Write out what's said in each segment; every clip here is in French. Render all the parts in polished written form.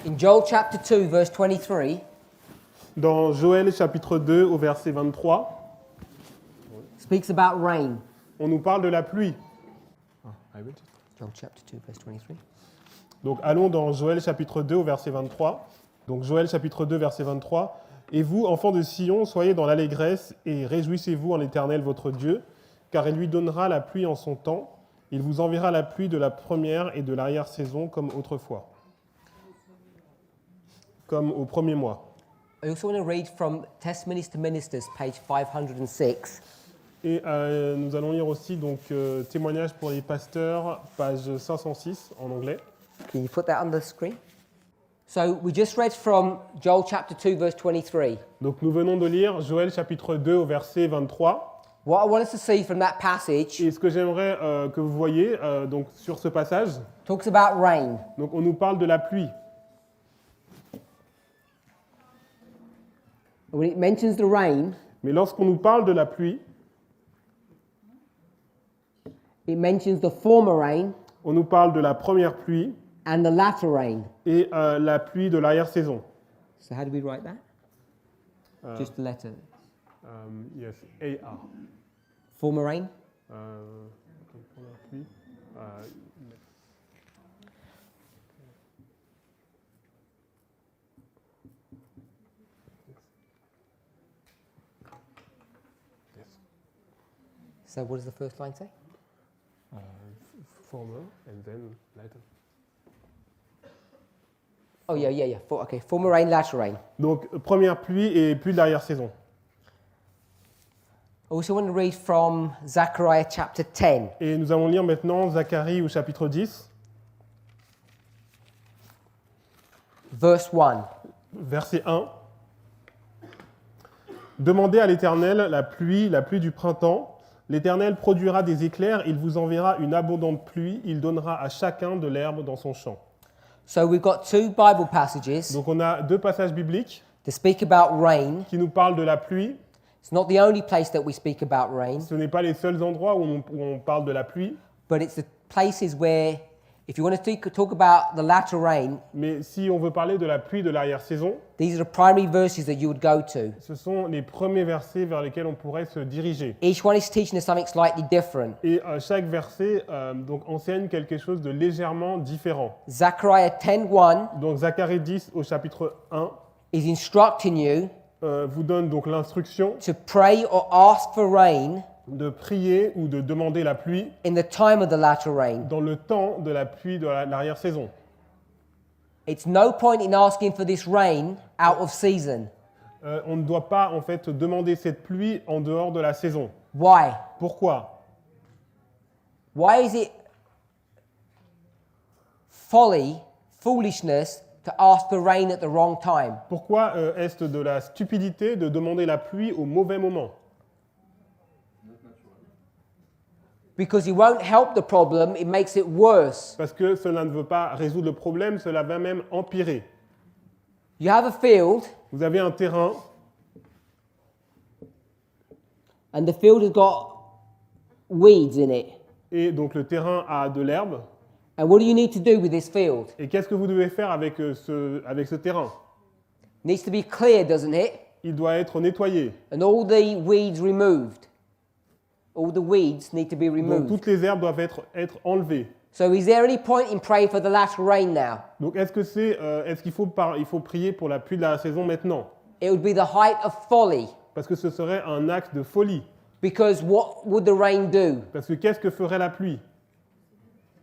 In Joel chapter 2, verse 23, Dans Joël chapitre 2 au verset 23, speaks about rain. on nous parle de la pluie. Joel chapter 2, verse 23. Donc allons dans Joël chapitre 2 au verset 23. Donc Joël chapitre 2 verset 23. Et vous, enfants de Sion, soyez dans l'allégresse et réjouissez-vous en l'Éternel votre Dieu, car il lui donnera la pluie en son temps. Il vous enverra la pluie de la première et de l'arrière-saison comme autrefois, comme au premier mois. I also want to read from Testimonies to Ministers, page 506. Et nous allons lire aussi donc témoignages pour les pasteurs, page 506 en anglais. Can you put that on the screen? So we just read from Joel chapter 2, verse 23. Donc nous venons de lire Joël chapitre 2 au verset 23. What I want us to see from that passage Et ce que j'aimerais que vous voyez donc sur ce passage, talks about rain. donc on nous parle de la pluie. When it mentions the rain, Mais lorsqu'on nous parle de la pluie, it mentions the former rain on nous parle de la première pluie and the latter rain. et la pluie de l'arrière-saison. So how do we write that? Just the letter. Yes, A-R. Former rain. Donc, première pluie. So what does the first line say? Former and then later. Oh, yeah. Okay, former rain, latter rain. Donc première pluie et pluie de l'arrière-saison. I also want to read from Zechariah chapter 10. Et nous allons lire maintenant Zacharie au chapitre 10, Verse 1. verset 1. Demandez à l'Éternel la pluie du printemps. L'Éternel produira des éclairs, il vous enverra une abondante pluie, il donnera à chacun de l'herbe dans son champ. So we've got two Bible passages Donc on a deux passages bibliques to speak about rain. qui nous parlent de la pluie. It's not the only place that we speak about rain, Ce n'est pas les seuls endroits où on parle de la pluie, but it's the places where, if you want to talk about the latter rain, mais si on veut parler de la pluie de l'arrière-saison, these are the primary verses that you would go to. ce sont les premiers versets vers lesquels on pourrait se diriger. Each one is teaching us something slightly different. Et chaque verset donc enseigne quelque chose de légèrement différent. Zechariah 10:1 Donc Zacharie 10 au chapitre 1 is instructing you vous donne donc l'instruction to pray or ask for rain de prier ou de demander la pluie in the time of the latter rain. dans le temps de la pluie de l'arrière-saison. It's no point in asking for this rain out of season. On ne doit pas en fait demander cette pluie en dehors de la saison. Why? Pourquoi? Why is it foolishness to ask for rain at the wrong time? Pourquoi est-ce de la stupidité de demander la pluie au mauvais moment? Because it won't help the problem, it makes it worse. Parce que cela ne veut pas résoudre le problème, cela va même empirer. You have a field, Vous avez un terrain and the field has got weeds in it. et donc le terrain a de l'herbe. And what do you need to do with this field? Et qu'est-ce que vous devez faire avec ce terrain? It needs to be cleared, doesn't it? Il doit être nettoyé. And all the weeds removed. All the weeds need to be Donc removed. toutes les herbes doivent être enlevées. So is there any point in praying for the latter rain now? Donc est-ce qu'il faut prier pour la pluie de la saison maintenant? It would be the height of folly. Parce que ce serait un acte de folie. Because what would the rain do? Parce que qu'est-ce que ferait la pluie?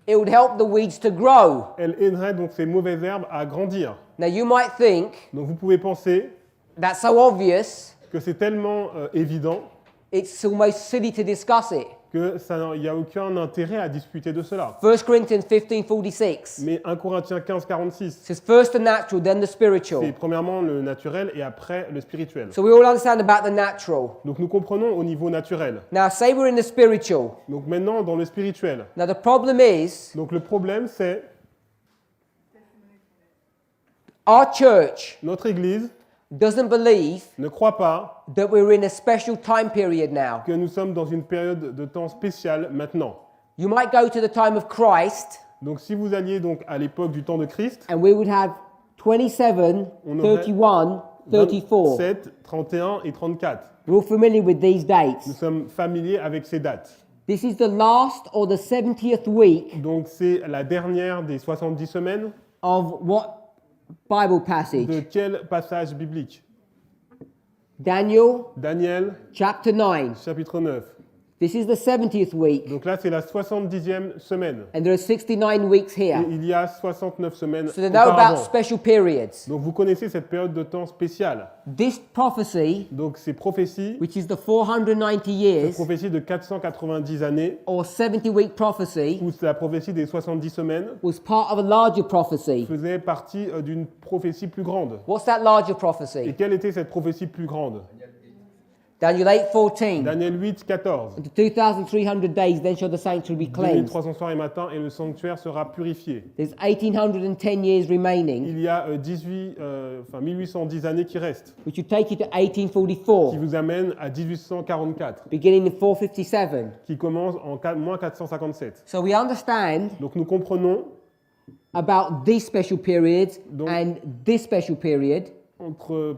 It would help the weeds to grow. Elle aiderait donc ces mauvaises herbes à grandir. Now you might think Donc vous pouvez penser that's so obvious, que c'est tellement évident it's almost silly to discuss it. qu'il n'y a aucun intérêt à discuter de cela. 1 Corinthians 15:46 Mais 1 Corinthiens 15, 46, says first the natural, then the spiritual. c'est premièrement le naturel et après le spirituel. So we all understand about the natural. Donc nous comprenons au niveau naturel. Now say we're in the spiritual. Donc maintenant dans le spirituel. Now the problem is Donc le problème c'est our church notre Église doesn't believe ne croit pas that we're in a special time period now. que nous sommes dans une période de temps spéciale maintenant. You might go to the time of Christ Donc si vous alliez donc à l'époque du temps de Christ, and we would have 27, On aurait 31, 34. 27, 31 et 34. We're all familiar with these Nous dates. sommes familiers avec ces dates. This is the last or the 70th week Donc c'est la dernière des 70 semaines. of what Bible De passage? quel passage biblique? Daniel Daniel, chapter 9. chapitre 9. This is the 70th week, Donc là, c'est la 70e semaine. and there are 69 weeks Et here. il y a 69 semaines So they know about auparavant. special periods. Donc vous connaissez cette période de temps spéciale. This prophecy, Donc ces prophéties, which is the 490 cette years prophétie de 490 années, or 70-week prophecy, ou la prophétie des 70 semaines, was part of a larger prophecy. faisait partie d'une prophétie plus grande. What's that larger Et prophecy? quelle était cette prophétie plus grande? Daniel 8:14. Daniel 8, 14. Unto 2,300 days, then shall the sanctuary be cleansed. 2300 soirs et matins, et le sanctuaire sera purifié. There's 1,810 years remaining, Il y a 1810 années qui restent, which would take you to qui 1844, vous amènent à 1844, beginning in 457. qui commence en moins 457. So we understand Donc nous comprenons about these special periods Donc- and this special period,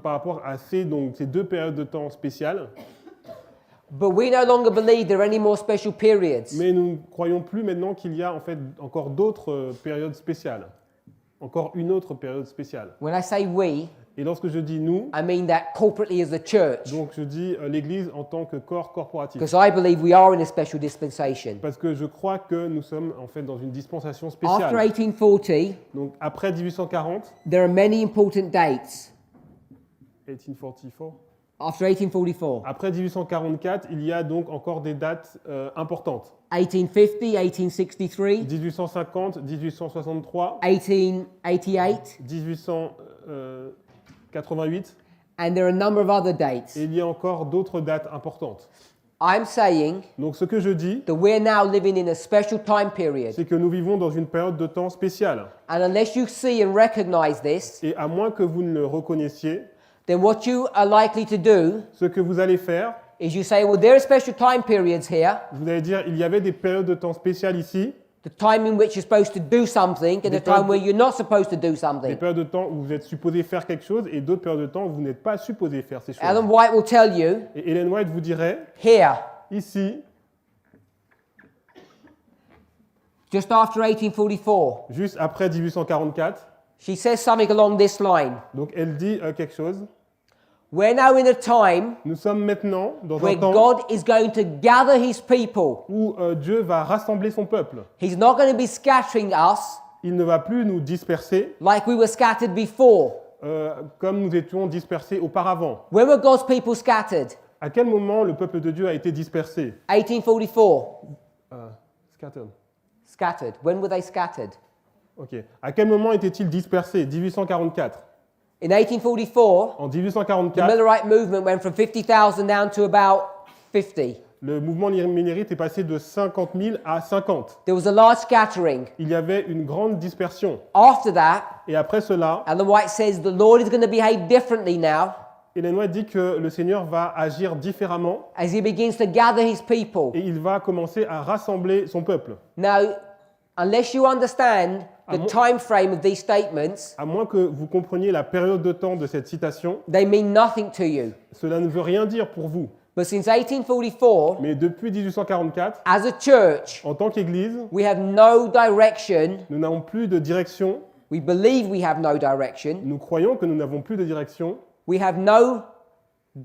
par rapport à ces deux périodes de temps spéciales, but we no longer believe there are any more special periods. mais nous ne croyons plus maintenant qu'il y a en fait encore d'autres périodes spéciales, encore une autre période spéciale. When I say we, Et lorsque je dis nous, I mean that corporately as a church, donc je dis l'Église en tant que corps corporatif. because I believe we are in a special dispensation. Parce que je crois que nous sommes en fait dans une dispensation After spéciale. 1840, Donc après 1840, there are many important dates. 1844, After 1844, après 1844, il y a donc encore des dates importantes. 1850, 1863, 1850, 1863, 1888, 1888, and there are a number of other dates. et il y a encore d'autres dates importantes. I'm saying Donc ce que je dis, that we're now living in a special time period. c'est que nous vivons dans une période de temps spéciale. And unless you see and recognize this, Et à moins que vous ne le reconnaissiez, then what you are likely to do ce que vous allez faire, is you say, well, there are special time periods here, vous allez dire, il y avait des périodes de temps spéciales ici, the time in which you're supposed to do something and the time where you're not supposed to do des something. périodes de temps où vous êtes supposé faire quelque chose et d'autres périodes de temps où vous n'êtes pas supposé faire ces choses. Ellen White will tell you, Et Ellen White vous dirait, here, ici, just after 1844, juste après 1844, she says something along this line. donc elle dit quelque chose. We're now in a time Nous sommes maintenant dans where un temps God is going to gather his people. où Dieu va rassembler son peuple. He's not going to be scattering us Il ne va plus nous disperser like we were scattered before. comme nous étions dispersés auparavant. When were God's people scattered? À quel moment le peuple de Dieu a été dispersé? 1844. Scattered. Scattered. When were they scattered? Ok. À quel moment était-il dispersé? 1844. In 1844, En the 1844, Millerite movement went from 50,000 down to about 50. le mouvement millerite est passé de 50 000 à 50. There was a large scattering. Il y avait une grande dispersion. After that, Et après cela, Ellen White says the Lord is going to behave differently now Ellen White dit que le Seigneur va agir différemment as he begins to gather his people. et il va commencer à rassembler son peuple. Now, unless you understand the time frame of these statements, À moins que vous compreniez la période de temps de cette citation, they mean nothing to you. cela ne veut rien dire pour vous. But since 1844, Mais depuis 1844, as a church, en tant qu'Église, we have no direction. nous n'avons plus de direction. We believe we have no direction. Nous croyons que nous n'avons plus de direction. We have no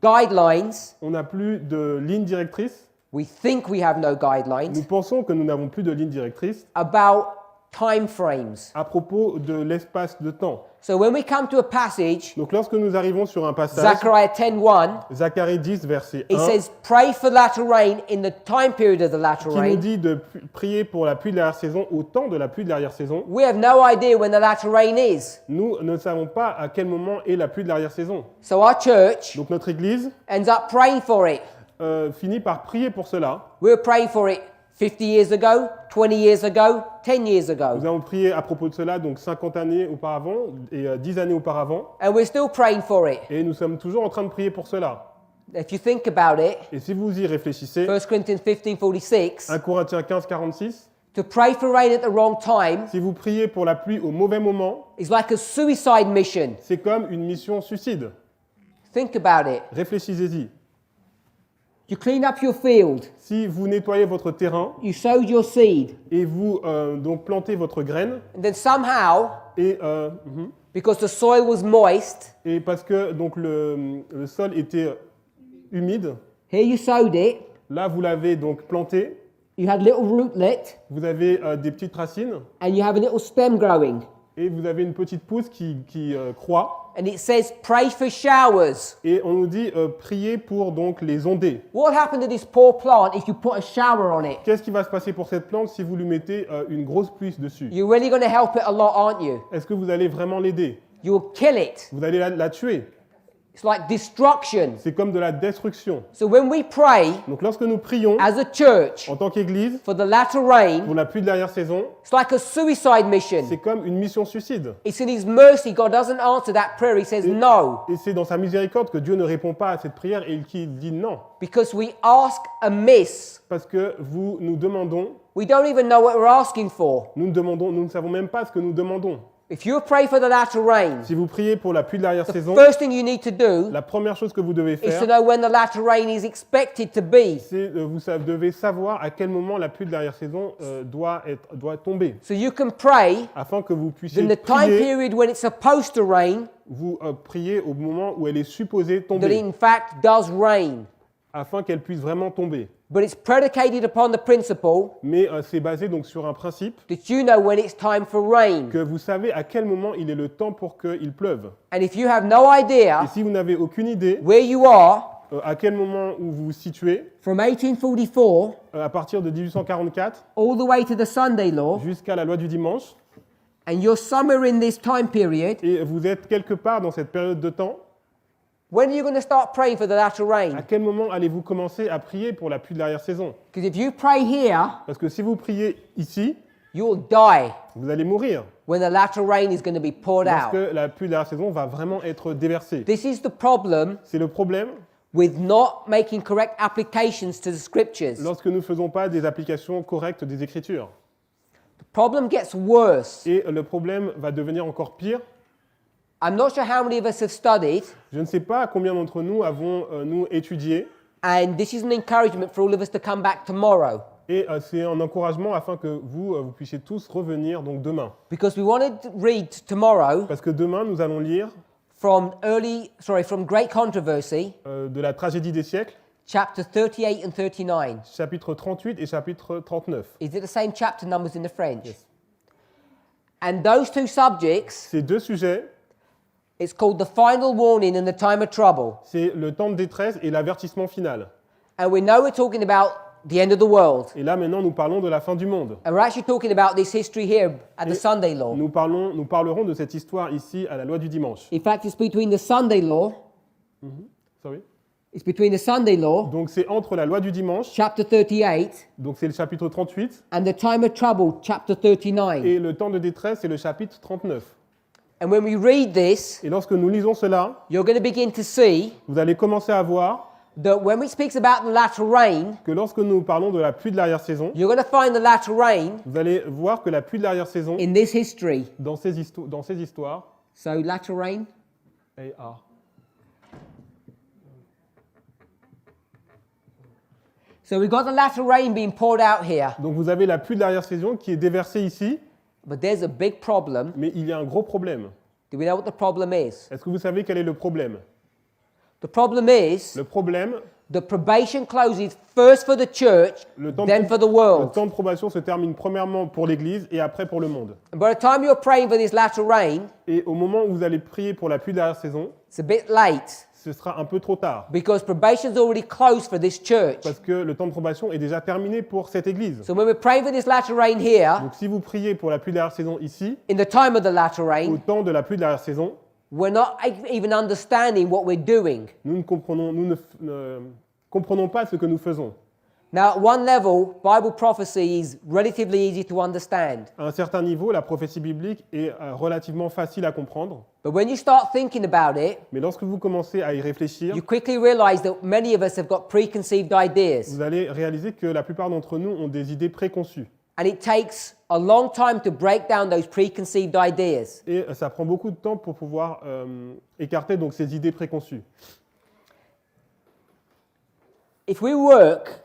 guidelines. On n'a plus de ligne directrice. We think we have no Nous guidelines pensons que nous n'avons plus de ligne directrice about time frames. à propos de l'espace de temps. So when we come to a passage, Donc lorsque nous arrivons sur un passage, Zechariah 10:1, Zacharie 10, verset it 1, says, "Pray for latter rain in the time period of the latter qui nous rain." dit de prier pour la pluie de l'arrière-saison au temps de la pluie de l'arrière-saison. We have no idea when the latter rain is. Nous ne savons pas à quel moment est la pluie de l'arrière-saison. So our church Donc notre Église ends up praying for it. finit par prier pour cela. We were praying for it 50 years ago, 20 years ago, 10 years Nous ago. avons prié à propos de cela donc 50 années auparavant et 10 années auparavant. And we're still praying for it. Et nous sommes toujours en train de prier pour cela. If you think about it, Et si vous y réfléchissez, 1 Corinthians 15:46, 1 Corinthiens 15, 46, To pray for rain at the wrong time Si vous priez pour la pluie au mauvais moment, is like a suicide mission. c'est comme une mission suicide. Think about it. Réfléchissez-y. You clean up your field, Si vous nettoyez votre terrain you sowed your seed, et vous donc plantez votre graine, and then somehow, et, because the soil was moist, et parce que donc le sol était humide, here you sowed it, là vous l'avez donc planté, you had little rootlet, vous avez des petites racines and you have a little stem growing. et vous avez une petite pousse qui croît. And it says, pray for showers. Et on nous dit prier pour donc les ondées. What happened to this poor plant if you put a shower on it? Qu'est-ce qui va se passer pour cette plante si vous lui mettez une grosse pluie dessus? You're really going to help it a lot, aren't you? Est-ce que vous allez vraiment l'aider? You'll kill it. Vous allez la tuer. It's like destruction. C'est comme de la destruction. So when we pray Donc lorsque nous prions as a church en tant qu'Église for the latter rain, pour la pluie de l'arrière-saison, it's like a suicide mission. c'est comme une mission suicide. It's in His mercy. God doesn't answer that prayer. He says no. Et c'est dans sa miséricorde que Dieu ne répond pas à cette prière et qu'il dit non. Because we ask amiss. Parce que nous demandons, We don't even know what we're asking for. nous ne savons même pas ce que nous demandons. If you pray for the latter rain, Si vous priez pour la pluie de the l'arrière-saison, first thing you need to do la première chose que vous devez is to faire, know when the latter rain is expected to be. c'est vous devez savoir à quel moment la pluie de l'arrière-saison doit tomber, So you can pray afin que vous puissiez in the time prier, period when it's supposed to rain, vous priez au moment où elle est supposée that it tomber, in fact does rain. afin qu'elle puisse vraiment tomber. But it's predicated upon the principle Mais c'est basé donc sur un principe that you know when it's time for rain. que vous savez à quel moment il est le temps pour qu'il pleuve. And if you have no Et idea si vous n'avez aucune idée where you are à quel moment où vous vous situez, from 1844 à partir de 1844 all the way to the Sunday law, jusqu'à la loi du dimanche, and you're somewhere in this time period, et vous êtes quelque part dans cette période de temps, when are you going to start praying for the latter à rain? quel moment allez-vous commencer à prier pour la pluie de l'arrière-saison? Because if you pray here, Parce que si vous priez ici, you'll die vous allez mourir, when the latter rain is going to be poured parce out. que la pluie de l'arrière-saison va vraiment être déversée. This is the problem C'est le problème with not making correct applications to the scriptures. lorsque nous ne faisons pas des applications correctes des Écritures. The problem gets worse. Et le problème va devenir encore pire. I'm not sure how many of us have studied, Je ne sais pas combien d'entre nous avons nous étudié, and this is an encouragement for all of us to come back tomorrow, et c'est un encouragement afin que vous puissiez tous revenir donc demain. because we wanted to read tomorrow Parce que demain, nous allons lire from Great Controversy, de la tragédie des siècles, chapter 38 and 39. chapitre 38 et chapitre 39. Is it the same chapter numbers in the French? Yes. And those two subjects, Ces deux sujets, it's called the final warning and the time of trouble. c'est le temps de détresse et l'avertissement final. And we know we're talking about the end of the world. Et là, maintenant, nous parlons de la fin du monde. And we're actually talking about this history here at the Sunday law. Nous parlerons de cette histoire ici à la loi du dimanche. In fact, it's between the Sunday law, Sorry. it's between the Sunday law, Donc c'est entre la loi du dimanche, chapter 38, donc c'est le chapitre 38, and the time of trouble, chapter 39. et le temps de détresse, c'est le chapitre 39. And when we read this, Et lorsque nous lisons cela, you're going to begin to see vous allez commencer à voir that when we speak about the latter rain, que lorsque nous parlons de la pluie de l'arrière-saison, you're going to find the latter rain vous allez voir que la pluie de l'arrière-saison, in this history. dans ces histoires, So latter rain. A-R. So we've got the latter rain being poured out here. Donc vous avez la pluie de l'arrière-saison qui est déversée ici, But there's a big problem. mais il y a un gros problème. Do we know what the problem is? Est-ce que vous savez quel est le problème? The problem is Le problème, the probation closes first for the church, le temps, then for the le world. temps de probation se termine premièrement pour l'Église et après pour le monde. And by the time you're praying for this latter rain, Et au moment où vous allez prier pour la pluie de l'arrière-saison, it's a bit late ce sera un peu trop tard. because probation's already closed for this church. Parce que le temps de probation est déjà terminé pour cette Église. So when we're praying for this latter rain here, Donc si vous priez pour la pluie de l'arrière-saison ici, in the time of the latter au rain, temps de la pluie de l'arrière-saison, we're not even understanding what we're doing. nous ne comprenons pas ce que nous faisons. Now, at one level, Bible prophecy is relatively easy to understand. À un certain niveau, la prophétie biblique est relativement facile à comprendre. But when you start thinking about it, Mais lorsque vous commencez à y réfléchir, you quickly realize that many of us have got preconceived ideas. vous allez réaliser que la plupart d'entre nous ont des idées préconçues. And it takes a long time to break down those preconceived ideas. Et ça prend beaucoup de temps pour pouvoir écarter donc ces idées préconçues. If we work,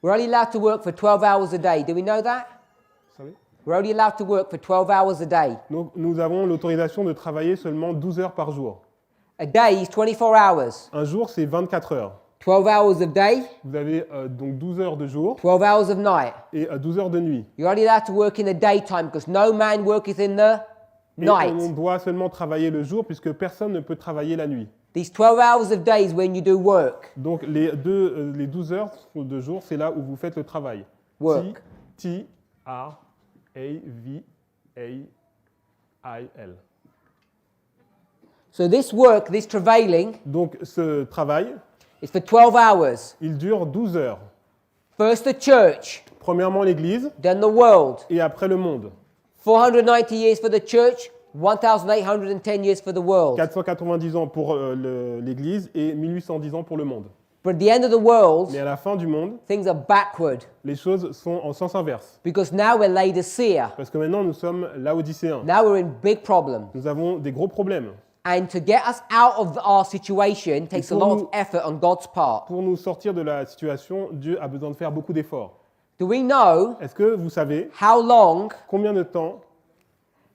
we're only allowed to work for 12 hours a day. Do we know that? Vous savez? We're only allowed to work for 12 hours a day. Donc nous avons l'autorisation de travailler seulement 12 heures par jour. A day is 24 hours. Un jour, c'est 24 heures. 12 hours of day, Vous avez donc 12 heures de jour 12 hours of night. et 12 heures de nuit. You're only allowed to work in the daytime because no man worketh in the Et night. on doit seulement travailler le jour puisque personne ne peut travailler la nuit. These 12 hours of days when you do work. Donc les 12 heures de jour, c'est là où vous faites le travail. Work. T-R-A-V-A-I-L. So this work, this travailing, Donc ce travail, is for 12 hours. il dure 12 heures. First the church, Premièrement l'Église then the world. et après le monde. 490 years for the church, 1,810 years for the world. 490 ans pour l'Église et 1810 ans pour le monde. But at the end of the world, Mais à la fin du monde, things are backward les choses sont en sens inverse. because now we're Laodicea. Parce que maintenant, nous sommes laodicéens. Now we're in big problems. Nous avons des gros problèmes. And to get us out of our situation takes a lot of effort on God's part. Pour nous sortir de la situation, Dieu a besoin de faire beaucoup d'efforts. Do we know Est-ce que vous savez how long combien de temps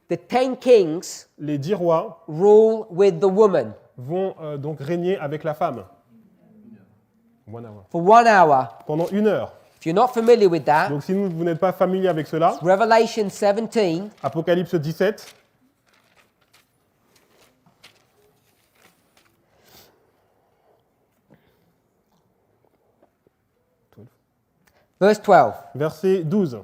the 10 kings les 10 rois rule with the woman? vont donc régner avec la femme? 1 hour. For 1 hour. Pendant 1 heure. If you're not familiar with that, Donc si vous n'êtes pas familier avec cela, Revelation 17, Apocalypse 17, verse 12. verset 12.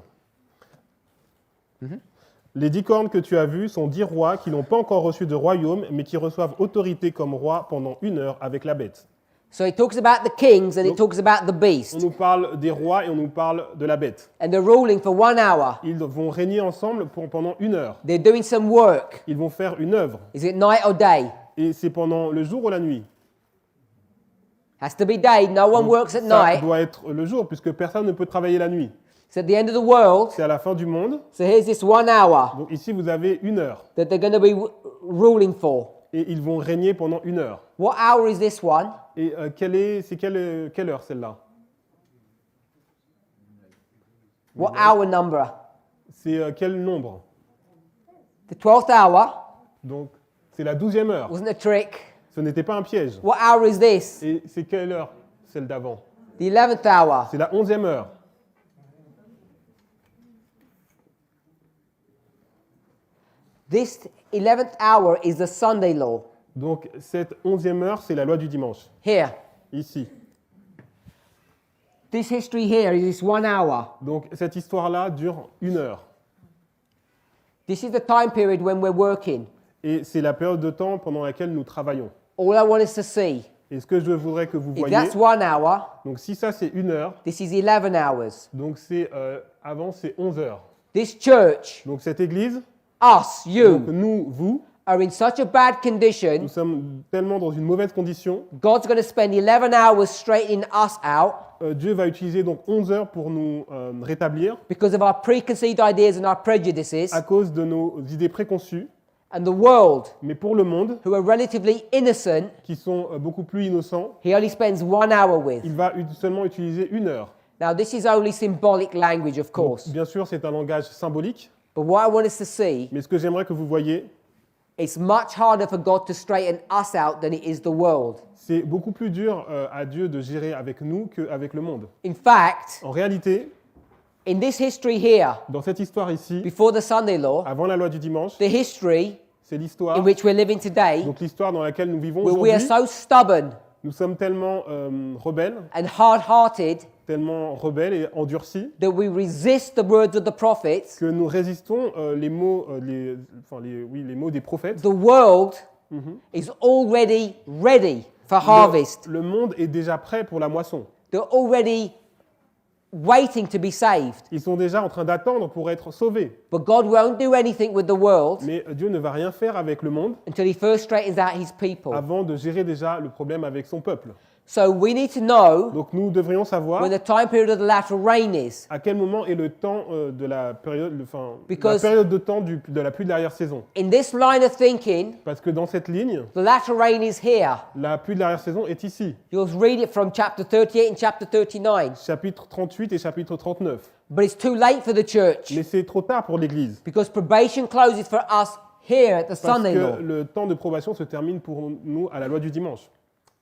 Les 10 cornes que tu as vues sont 10 rois qui n'ont pas encore reçu de royaume, mais qui reçoivent autorité comme rois pendant 1 heure avec la bête. So it talks about the kings and it talks about the On beast. nous parle des rois et on nous parle de la bête. And they're ruling for 1 hour. Ils vont régner ensemble pendant 1 heure. They're doing some work. Ils vont faire une œuvre. Is it night or day? Et c'est pendant le jour ou la nuit. Has to be day. No one works at Ça night. doit être le jour, puisque personne ne peut travailler la nuit. It's at the end of the world. C'est à la fin du monde. So here's this 1 hour Donc ici, vous avez 1 heure. that they're going to be ruling for. Et ils vont régner pendant 1 heure. What hour is this one? Et quelle heure celle-là? What hour number? C'est quel nombre? The 12th hour Donc c'est la 12e heure. wasn't a trick. Ce n'était pas un piège. What hour is this? Et c'est quelle heure celle d'avant? The 11th hour. C'est la 11e heure. This 11th hour is the Sunday law. Donc cette 11e heure, c'est la loi du dimanche. Here. Ici. This history here is this 1 hour. Donc cette histoire-là dure 1 heure. This is the time period when we're working. Et c'est la période de temps pendant laquelle nous travaillons. All I want us to see, Et ce que je voudrais que vous if voyez, that's 1 hour, donc si ça c'est 1 heure, this is 11 hours. donc c'est avant c'est 11 heures. This church, Donc cette église, us, donc you, nous, vous, are in such a bad condition, nous sommes tellement dans une mauvaise condition. God's going to spend 11 hours straightening us out Dieu va utiliser donc 11 heures pour nous rétablir because of our preconceived ideas and our prejudices. à cause de nos idées préconçues. And the world, Mais pour le monde, who are relatively innocent, qui sont beaucoup plus innocents, he only spends 1 hour with. il va seulement utiliser 1 heure. Now, this is only symbolic language, of Donc, course. bien sûr, c'est un langage symbolique, But what I want us to see, mais ce que j'aimerais que vous voyez, it's much harder for God to straighten us out than it is the world. c'est beaucoup plus dur à Dieu de gérer avec nous qu'avec le monde. In fact, En réalité, in this history here, dans cette histoire ici, before the Sunday law, avant la loi du dimanche, the history c'est l'histoire, in which we're living today, donc l'histoire dans laquelle nous vivons where we are aujourd'hui. so stubborn Nous sommes tellement rebelles, and hard-hearted tellement rebelles et endurcis, that we resist the words of the prophets. que nous résistons les mots des prophètes. The world is already ready for harvest. Le monde est déjà prêt pour la moisson. They're already waiting to be saved. Ils sont déjà en train d'attendre pour être sauvés. But God won't do anything with the world Mais Dieu ne va rien faire avec le monde until he first straightens out his people. avant de gérer déjà le problème avec son peuple. So we need to know Donc nous devrions savoir when the time period of the latter rain is. à quel moment est le temps de la période, la Because- période de temps de la pluie de l'arrière-saison. In this line of thinking, Parce que dans cette ligne, the latter rain is here. la pluie de l'arrière-saison est ici, You'll read it from chapter 38 and chapter 39. chapitre 38 et chapitre 39. But it's too late for the church Mais c'est trop tard pour l'Église, because probation closes for us here at the parce Sunday law. que le temps de probation se termine pour nous à la loi du dimanche.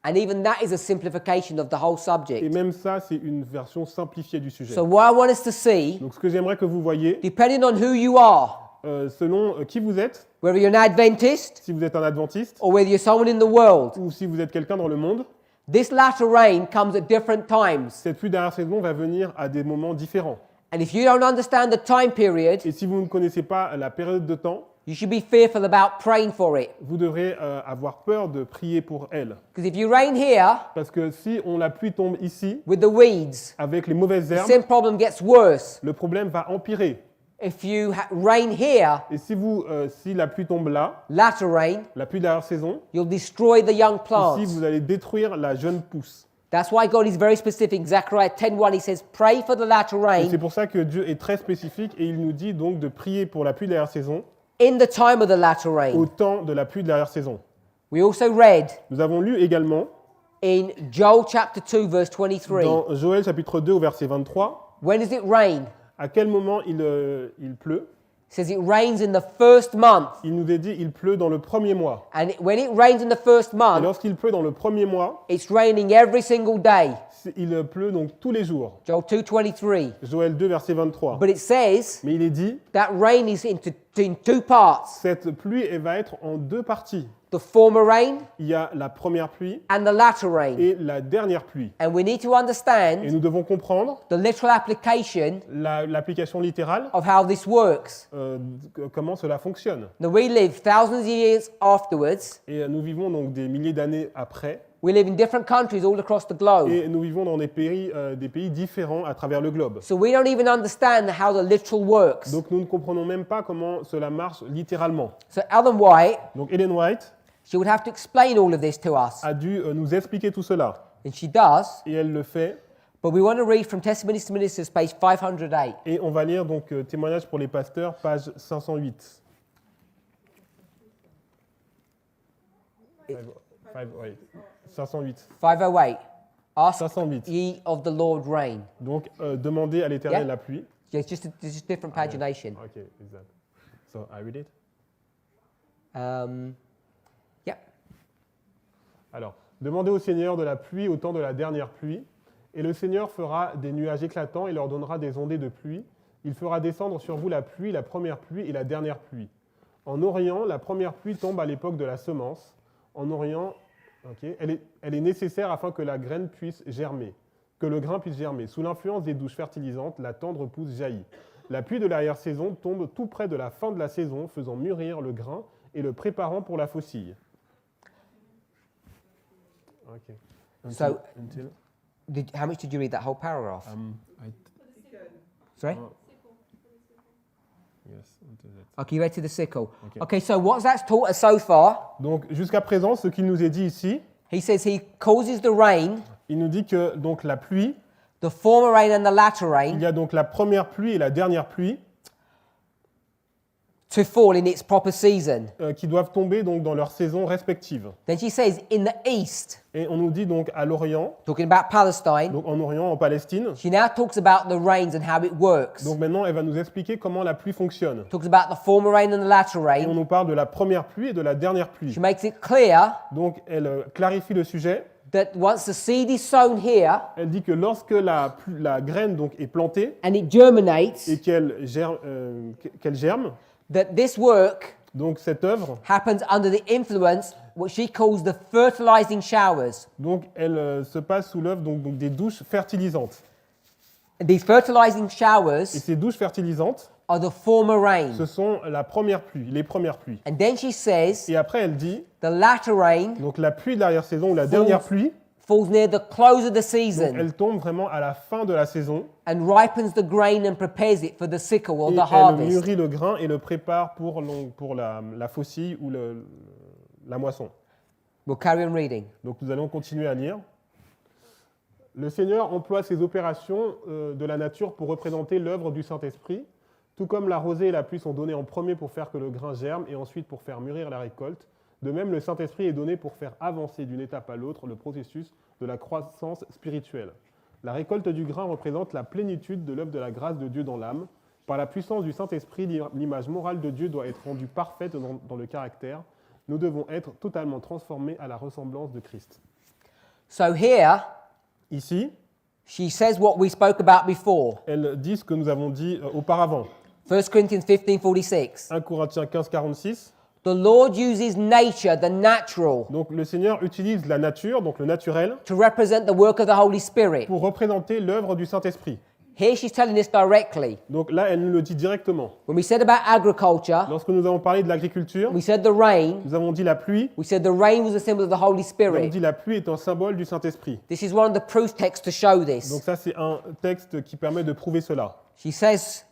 And even that is a simplification of the whole Et subject. même ça, c'est une version simplifiée du sujet. So what I want us to see, Donc ce que j'aimerais que vous voyez, depending on who you are, selon qui vous êtes, whether you're an Adventist si vous êtes un adventiste or whether you're someone in the world, ou si vous êtes quelqu'un dans le monde, this latter rain comes at different times. cette pluie d'arrière-saison va venir à des moments différents. And if you don't understand the time period, Et si vous ne connaissez pas la période de temps, you should be fearful about praying for it. vous devrez avoir peur de prier pour elle. Because if you rain here Parce que si la pluie tombe ici, with the weeds, avec les mauvaises the herbes, sin problem gets worse. le problème va empirer. If you rain here, Et si la pluie tombe là, latter rain, la pluie d'arrière-saison, you'll destroy the young plants. ici vous allez détruire la jeune pousse. That's why God is very specific. Zechariah 10:1, he says, pray for the latter Et rain c'est pour ça que Dieu est très spécifique et il nous dit donc de prier pour la pluie d'arrière-saison in the time of the latter au rain. temps de la pluie de l'arrière-saison. We also read Nous avons lu également in Joel chapter 2, verse 23, dans Joël chapitre 2 au verset 23, when does it rain? à quel moment il pleut. It says it rains in the first month. Il nous est dit il pleut dans le premier mois. And when it rains in the first Et month, lorsqu'il pleut dans le premier mois, it's raining every single day. il pleut donc tous les jours. Joel 2:23. Joël 2 verset 23. But it says Mais il est dit, that rain is in two parts. cette pluie elle va être en deux parties. The former rain Il y a la première pluie and the latter rain. et la dernière pluie. And we need to Et understand nous devons comprendre the literal application l'application littérale, of how this works. comment cela fonctionne. Now we live thousands of years afterwards. Et nous vivons donc des milliers d'années après, We live in different countries all across the globe. et nous vivons dans des pays différents à travers le globe. So we don't even understand how the literal works. Donc nous ne comprenons même pas comment cela marche littéralement. So Ellen White, Donc Ellen White she would have to explain all of this to us. a dû nous expliquer tout cela, And she does. et elle le fait. But we want to read from Testimonies to Ministers, page 508. Et on va lire donc témoignage pour les pasteurs, page 508. Oui, 508. 508. Ask 508. ye of the Lord rain. Donc demandez à l'Éternel Yeah. la pluie. Yeah, it's just different pagination. Ok, exact. So I read it. Yeah. Alors, demandez au Seigneur de la pluie au temps de la dernière pluie, et le Seigneur fera des nuages éclatants et leur donnera des ondées de pluie. Il fera descendre sur vous la pluie, la première pluie et la dernière pluie. En Orient, la première pluie tombe à l'époque de la semence. En Orient, elle est nécessaire afin que la graine puisse germer, que le grain puisse germer. Sous l'influence des douches fertilisantes, la tendre pousse jaillit. La pluie de l'arrière-saison tombe tout près de la fin de la saison, faisant mûrir le grain et le préparant pour la faucille. Okay. So- until How much did you read that whole paragraph? Sorry? Yes, until that. Okay, you read to the sickle. Okay. Okay, so what's that taught us so far? Donc jusqu'à présent, ce qu'il nous est dit ici, He says he causes the rain, il nous dit que donc la pluie, the former rain and the latter il rain, y a donc la première pluie et la dernière pluie to fall in its proper season. qui doivent tomber donc dans leur saison respective. Then she says, in the east, Et on nous dit donc à l'Orient, talking about Palestine, donc en Orient, en Palestine. she now talks about the rains and how it works. Donc maintenant, elle va nous expliquer comment la pluie fonctionne. Talks about the former rain and the latter Et on rain. nous parle de la première pluie et de la dernière pluie. She makes it clear Donc elle clarifie le sujet. that once the seed is sown here Elle dit que lorsque la graine donc est plantée and it germinates, et qu'elle germe, that this work donc cette œuvre, happens under the influence, what she calls the fertilizing showers. donc elle se passe sous l'œuvre donc des douches fertilisantes. These fertilizing Et showers ces douches fertilisantes, are the former rain. ce sont la première pluie, les premières pluies. And then she says Et après, elle dit, the latter rain donc la pluie de l'arrière-saison ou la dernière pluie, falls near the close of the donc season elle tombe vraiment à la fin de la saison and ripens the grain and prepares it for the sickle or et the elle harvest. mûrit le grain et le prépare pour la faucille ou la moisson. We'll carry on reading. Donc nous allons continuer à lire. Le Seigneur emploie ces opérations de la nature pour représenter l'œuvre du Saint-Esprit, tout comme la rosée et la pluie sont donnés en premier pour faire que le grain germe et ensuite pour faire mûrir la récolte. De même, le Saint-Esprit est donné pour faire avancer d'une étape à l'autre le processus de la croissance spirituelle. La récolte du grain représente la plénitude de l'œuvre de la grâce de Dieu dans l'âme. Par la puissance du Saint-Esprit, l'image morale de Dieu doit être rendue parfaite dans le caractère. Nous devons être totalement transformés à la ressemblance de Christ. So here, Ici, she says what we spoke about before. elle dit ce que nous avons dit auparavant. 1 Corinthians 15:46. 1 Corinthiens 15, 46. The Lord uses nature, the natural, Donc le Seigneur utilise la nature, donc le naturel, to represent the work of the Holy Spirit. pour représenter l'œuvre du Saint-Esprit. Here she's telling us directly. Donc là, elle nous le dit directement. When we said about agriculture, Lorsque nous avons parlé de l'agriculture, we said the rain. nous avons dit la pluie. We said the rain was a symbol of the Holy Nous avons Spirit. dit la pluie est un symbole du Saint-Esprit. This is one of the proof texts to show Donc this. ça, c'est un texte qui permet de prouver cela. She says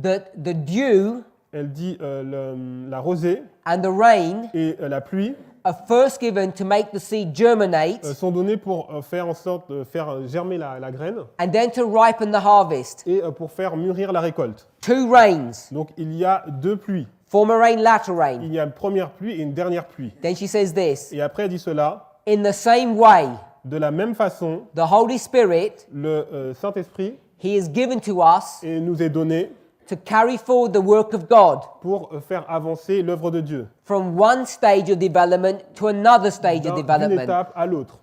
that the dew Elle dit la rosée and the rain et la pluie are first given to make the seed germinate sont données pour faire en sorte de faire germer la graine and then to ripen the harvest. et pour faire mûrir la récolte. 2 rains, Donc il y a deux pluies. former rain, latter rain. Il y a une première pluie et une dernière pluie. Then she says this, Et après, elle dit cela. in the same way, De la même façon, the Holy Spirit, le Saint-Esprit He is given to us nous est donné to carry forward the work of God pour faire avancer l'œuvre de Dieu from one stage of development to another stage of d'une development. étape à l'autre.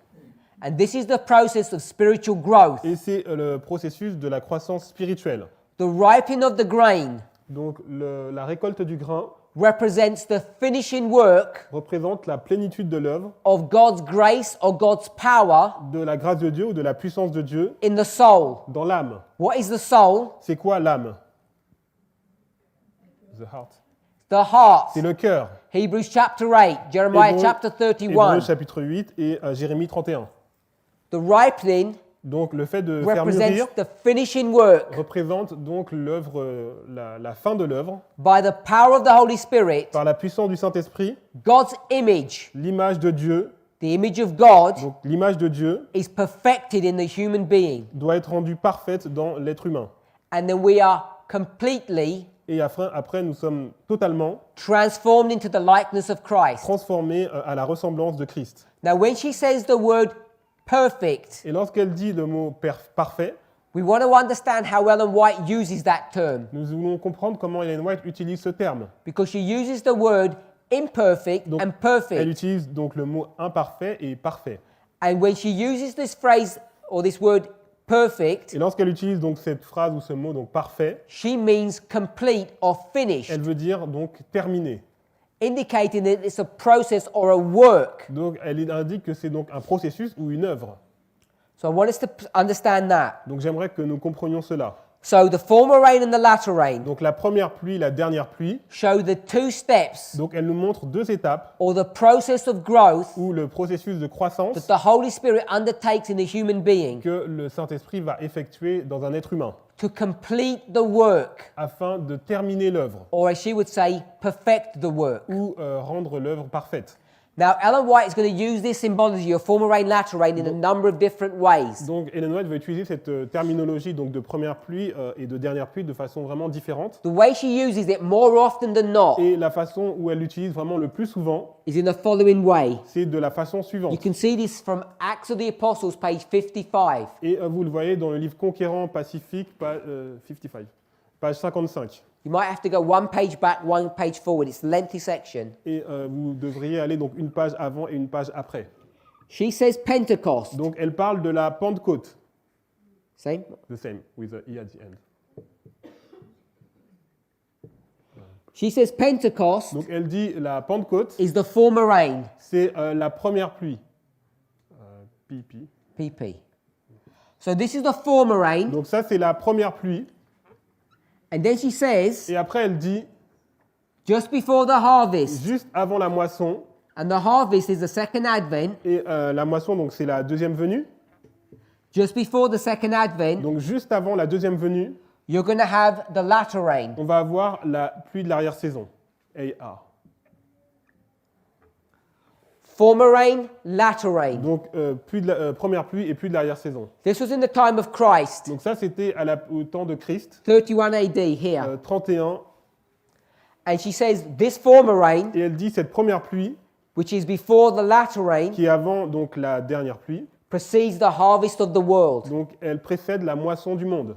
And this is the process of spiritual growth. Et c'est le processus de la croissance spirituelle. The ripening of the grain Donc la récolte du grain represents the finishing work représente la plénitude de l'œuvre, of God's grace or God's power de la grâce de Dieu ou de la puissance de Dieu in the soul. dans l'âme. What is the soul? C'est quoi l'âme? The heart. The heart. C'est le cœur. Hebrews chapter 8, Jeremiah Hébreux- chapter Hébreux 31. chapitre 8 et Jérémie 31. The ripening Donc le fait de faire represents mûrir the finishing work représente donc l'œuvre, la fin de l'œuvre by the power of the Holy Spirit. par la puissance du Saint-Esprit, God's image, l'image de Dieu, the image of God, donc l'image de Dieu is perfected in the human being. doit être rendue parfaite dans l'être humain. And then we are completely Et après nous sommes totalement transformed into the likeness of Christ. transformés à la ressemblance de Christ. Now, when she says the word perfect, Et lorsqu'elle dit le mot parfait, we want to understand how Ellen White uses that term nous voulons comprendre comment Ellen White utilise ce terme. because she uses the word imperfect Donc, and elle perfect. utilise donc le mot imparfait et parfait. And when she uses this phrase or this word perfect, Et lorsqu'elle utilise donc cette phrase ou ce mot donc parfait, she means complete or finished, elle veut dire donc terminé. indicating that it's a process or a work. Donc elle indique que c'est donc un processus ou une œuvre. So I want us to understand that. Donc j'aimerais que nous comprenions cela. So the former rain and the latter rain Donc la première pluie, la dernière pluie, show the 2 steps donc elle nous montre deux étapes or the process of growth où le processus de croissance that the Holy Spirit undertakes in the human being que le Saint-Esprit va effectuer dans un être humain to complete the work, afin de terminer l'œuvre or as she would say, perfect the work. ou rendre l'œuvre parfaite. Now, Ellen White is going to use this symbology of former rain, latter rain in a number of different ways. Donc Ellen White va utiliser cette terminologie donc de première pluie et de dernière pluie de façon vraiment différente. The way she uses it more often than not Et la façon où elle l'utilise vraiment le plus souvent, is in the following way. c'est de la façon You suivante. can see this from Acts of the Apostles, page 55. Et vous le voyez dans le livre Conquérant Pacifique, 55, page 55. You might have to go one page back, one page forward. It's a lengthy section. Et vous devriez aller donc une page avant et une page après. She says Pentecost. Donc elle parle de la Pentecôte. Same. The same, with the E at the end. She says Pentecost Donc elle dit la Pentecôte, is the former rain, c'est la première pluie. PP. PP. So this is the former rain. Donc ça c'est la première pluie. And then she says, Et après elle dit, just before the harvest, juste avant la moisson, and the harvest is the second advent, et la moisson donc c'est la deuxième venue. just before the second advent, Donc juste avant la deuxième venue, you're going to have the latter rain. on va avoir la pluie de l'arrière-saison. AA. Former rain, latter rain. Donc, première pluie et pluie de l'arrière-saison. This was in the time of Christ, Donc ça, c'était au temps de Christ, 31 AD here. 31. And she says, this former rain, Et elle dit, cette première pluie, which is before the latter rain, qui est avant donc la dernière pluie, precedes the harvest of the world. donc elle précède la moisson du monde.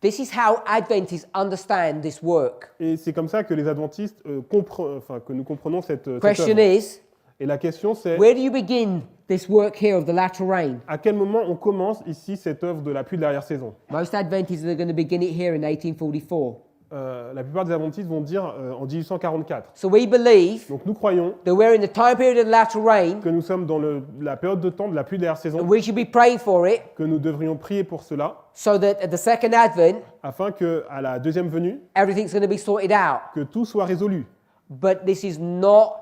This is how Adventists understand this work. Et c'est comme ça que les adventistes que nous comprenons cette Question œuvre. is, Et la question c'est, where do you begin this work here of the latter rain? à quel moment on commence ici cette œuvre de la pluie de l'arrière-saison? Most Adventists are going to begin it here in 1844. La plupart des adventistes vont dire en 1844. So we believe Donc nous croyons that we're in the time period of the latter rain, que nous sommes dans la période de temps de la pluie de l'arrière-saison, and we should be praying for it, que nous devrions prier pour cela, so that at the second advent, afin qu'à la deuxième venue, everything's going to be sorted out. que tout soit résolu. But this is not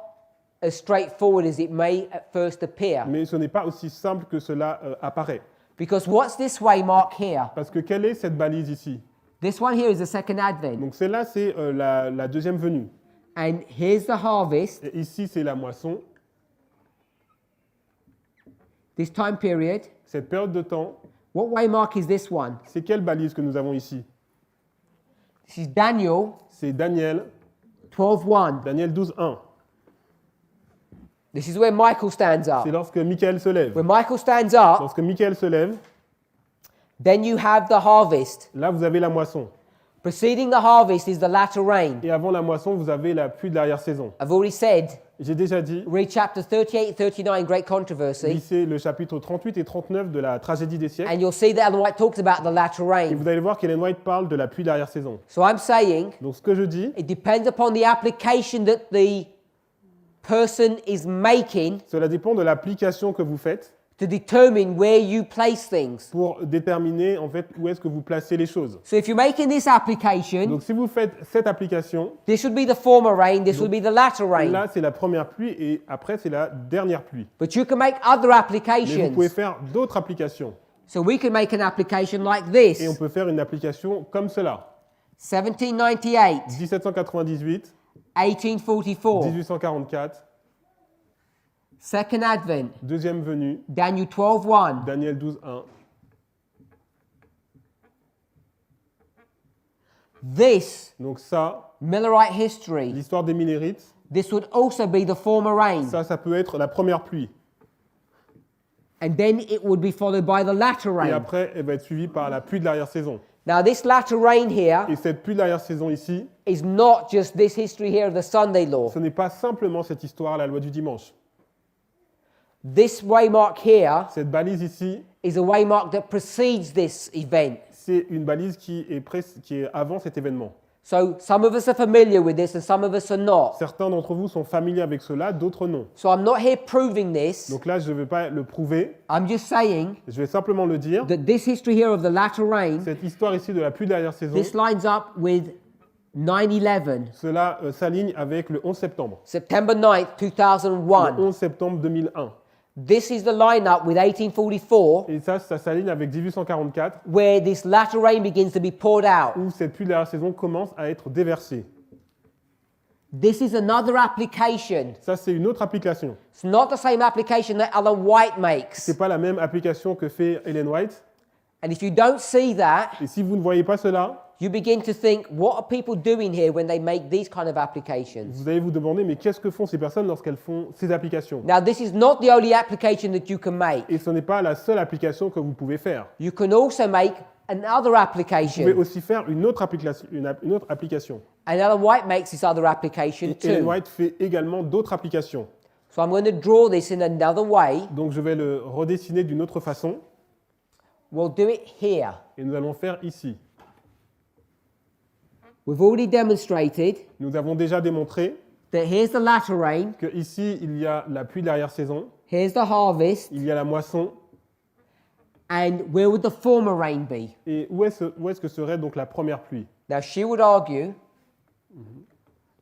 as straightforward as it may at first appear. Mais ce n'est pas aussi simple que cela apparaît. Because what's this waymark here? Parce que quelle est cette balise ici? This one here is the second advent. Donc celle-là, c'est la deuxième venue. And here's the harvest, Et ici, c'est la moisson. this time period. Cette période de temps, What waymark is this one? c'est quelle balise que nous avons ici? This is Daniel C'est Daniel, 12:1. Daniel 12, 1. This is where Michael stands up. C'est lorsque Michael se lève. When Michael stands up, Lorsque Michael se lève, then you have the harvest. là, vous avez la moisson. Preceding the harvest is the latter rain. Et avant la moisson, vous avez la pluie de l'arrière-saison. I've already said, J'ai déjà dit, read chapters 38 and 39, Great Controversy, lisez le chapitre 38 et 39 de la tragédie des siècles. and you'll see that Ellen White talks about the latter Et rain. vous allez voir qu'Ellen White parle de la pluie de l'arrière-saison. So I'm saying Donc ce que je dis, it depends upon the application that the person is making cela dépend de l'application que vous faites to determine where you place things. pour déterminer en fait où est-ce que vous placez les choses. So if you're making this application, Donc si vous faites cette application, this would be the former rain, this would be the latter rain. là c'est la première pluie et après c'est la dernière pluie. But you can make other Mais vous applications. pouvez faire d'autres applications. So we can make an application like Et on this. peut faire une application comme cela. 1798, 1798, 1844, 1844, Second Advent, deuxième venue, Daniel 12:1. Daniel 12, 1. This Donc ça, Millerite history, l'histoire des Millérites, this would also be the former rain. ça peut être la première pluie. And then it would be followed by the latter Et rain. après, elle va être suivie par la pluie de l'arrière-saison. Now this latter rain here Et cette pluie de l'arrière-saison ici, is not just this history here of the Sunday law. ce n'est pas simplement cette histoire, la loi du dimanche. This waymark here Cette balise ici, is a waymark that precedes this event. c'est une balise qui est avant cet événement. So some of us are familiar with this and some of us are not. Certains d'entre vous sont familiers avec cela, d'autres non. So I'm not here proving this. Donc là, je ne vais pas le prouver, I'm just saying je vais simplement le dire. that this history here of the latter rain, Cette histoire ici de la pluie de l'arrière-saison, this lines up with 9/11, cela s'aligne avec le 11 septembre. September 9th, Le 2001. 11 septembre 2001. This is the lineup with 1844 Et ça s'aligne avec 1844, where this latter rain begins to be poured out. où cette pluie de l'arrière-saison commence à être déversée. This is another application. Ça, c'est une autre application. It's not the same application that Ellen White Ce makes. n'est pas la même application que fait Ellen White. And if you don't see that, Et si vous ne voyez pas cela, you begin to think, what are people doing here when they make these kind of applications? vous allez vous demander, mais qu'est-ce que font ces personnes lorsqu'elles font ces applications? Now, this is not the only application that you can make. Et ce n'est pas la seule application que vous pouvez faire. You can also make another Vous pouvez application. aussi faire une autre application. And Ellen White makes this other application Et Ellen too. White fait également d'autres applications. So I'm going to draw this in another way. Donc je vais le redessiner d'une autre façon. We'll do it here. Et nous allons faire ici. We've already demonstrated Nous avons déjà démontré that here's the latter rain, que ici il y a la pluie de l'arrière-saison, here's the harvest, il y a la moisson. and where would the former rain be? Et où est-ce que serait donc la première pluie? Now, she would argue,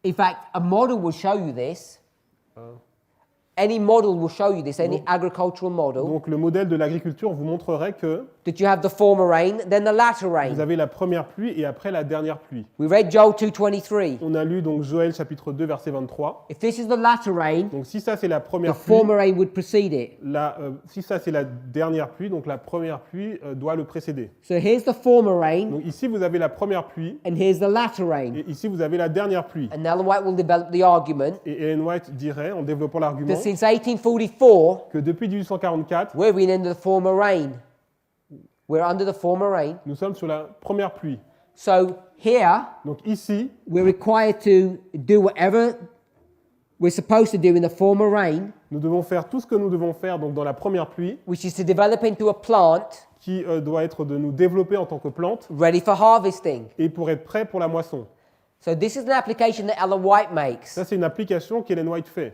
in fact, a model will show you this. any model will show you this, any agricultural model, Donc le modèle de l'agriculture vous montrerait que that you have the former rain, then the latter vous rain. avez la première pluie et après la dernière pluie. We read Joel 2:23. On a lu donc Joël chapitre 2 verset 23. If this is the latter rain, Donc si ça c'est la the première pluie, former rain would precede it. si ça c'est la dernière pluie, donc la première pluie doit le précéder. So here's the former rain, Donc ici vous avez la première pluie and here's the latter rain. et ici vous avez la dernière pluie. And Ellen White will develop the argument Et Ellen White dirait en développant that l'argument since 1844, que depuis 1844, we're in under the former rain. We're under the former rain. nous sommes sur la première pluie. So here, Donc ici, we're required to do whatever we're supposed to do in the former rain, nous devons faire tout ce que nous devons faire donc dans la première pluie, which is to develop into a plant qui doit être de nous développer en tant que plante ready for harvesting. et pour être prêt pour la moisson. So this is an application that Ellen White makes. Ça, c'est une application qu'Ellen White fait.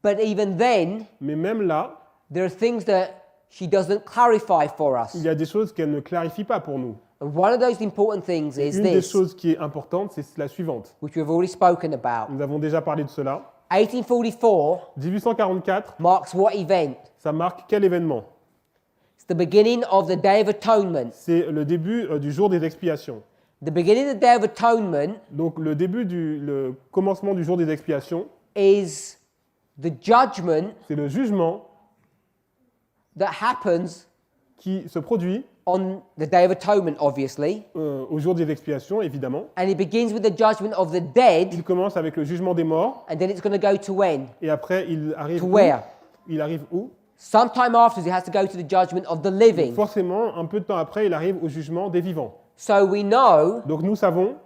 But even then, Mais même là, there are things that she doesn't clarify for us. il y a des choses qu'elle ne clarifie pas pour nous. And one of those important things is Une des this, choses qui est importante, c'est la suivante. which we've already spoken about. Nous avons déjà parlé de cela. 1844 1844, marks what event? ça marque quel événement? It's the beginning of the Day of Atonement. C'est le début du jour des expiations. The beginning of the Day of Atonement Donc le le commencement du jour des expiations, is the judgment c'est le jugement that happens qui se produit on the Day of Atonement, obviously. au jour des expiations, évidemment. And it begins with the judgment of the dead, Il commence avec le jugement des morts, and then it's going to go to when? et après il arrive To où? where? Il arrive où? Sometime afterwards, it has to go to the judgment of the living. Forcément, un peu de temps après, il arrive au jugement des vivants. So we know Donc nous savons